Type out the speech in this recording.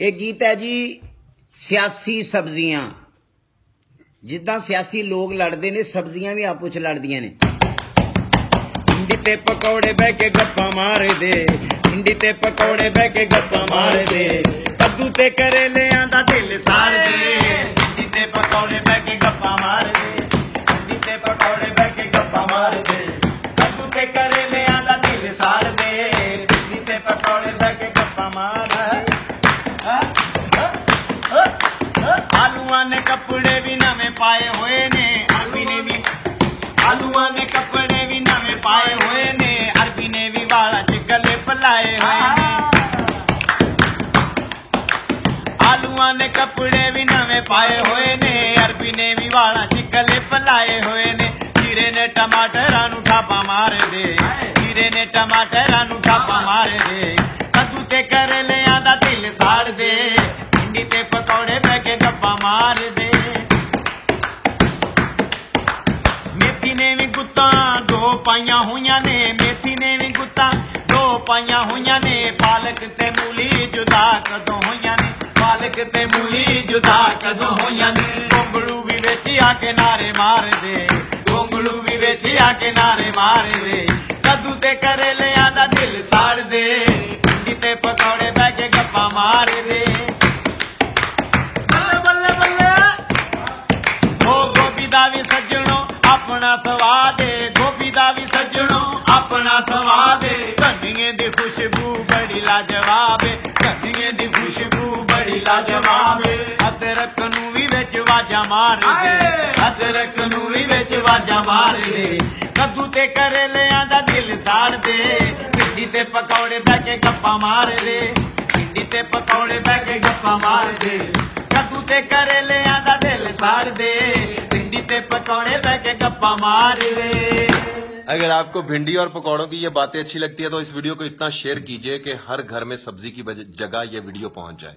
ਇਹ ਗੀਤ ਹੈ ਜੀ ਸਿਆਸੀ ਸਬਜ਼ੀਆਂ। ਜਿੱਦਾਂ ਸਿਆਸੀ ਲੋਕ ਲੜਦੇ ਨੇ, ਸਬਜ਼ੀਆਂ ਵੀ ਆਪੋ ਚ ਲੜਦੀਆਂ ਨੇ। भिंडी ते पकौड़े बह के गप्पा मार दे, भिंडी ते पकौड़े बह के गप्पा मार दे, कद्दू ते करेले आंदा दिल साड़ दे। भिंडी ते पकौड़े बह के गप्पा मार दे, भिंडी ते पकौड़े बह के गप्पा मार दे, कद्दू ते करेले आंदा दिल साड़ दे। भिंडी ते पकौड़े बह के गप्पा मार दे। आलूआं ने कपड़े भी नवे पाए हुए ने, अरबी ने भी आलूआं ने कपड़े भी नवे पाए हुए ने, अरबी ने भी वाला च गले पलाए हुए ने। आलूआं ने कपड़े भी नवे पाए हुए ने, अरबी ने भी वाला च गले पलाए हुए ने। जीरे ने टमाटरां नूं ठापा मार दे, जीरे ने टमाटरां नूं ठापा मार दे, कद्दू ते करेलियां दा दिल साड़ दे। भिंडी ते पकौड़े बह के गप्पा मार दे। मेथी ने भी गुत्तां दो पाइयां होइयां ने, मेथी ने भी गुत्तां दो पाइयां होइयां ने, पालक ते मूली जुदा कदों होइयां ने, पालक ते मूली जुदा कदों होइयां ने। गोंगलू भी विच आके नारे मार दे, गोंगलू भी विच आके नारे मार दे, कद्दू ते करेलियां दा दिल साड़ दे। भिंडी ते पकौड़े बह के गप्पा मार दे। बल्ले बल्ले बल्ले ओ गोभी दा भी सज्जणो अपना स्वाद, गोभी दा भी सज्जणो अपना स्वाद। धनिए दी खुशबू बड़ी लाजवाब, धनिए दी खुशबू बड़ी लाजवाब। अदरक नूं भी विच वाजा मार दे, अदरक नूं भी विच वाजा मार दे, कद्दू ते करेलियां दा दिल साड़ दे। भिंडी ते पकौड़े बह के गप्पा मार दे, भिंडी ते पकौड़े बह के गप्पा मार दे, कद्दू ते करेलियां दा दिल साड़ दे। भिंडी ते पकौड़े बह के गप्पा मार दे। अगर आपको भिंडी और पकौड़ों की ये बातें अच्छी लगती है तो इस वीडियो को इतना शेयर कीजिए कि हर घर में सब्जी की जगह ये वीडियो पहुंच जाए।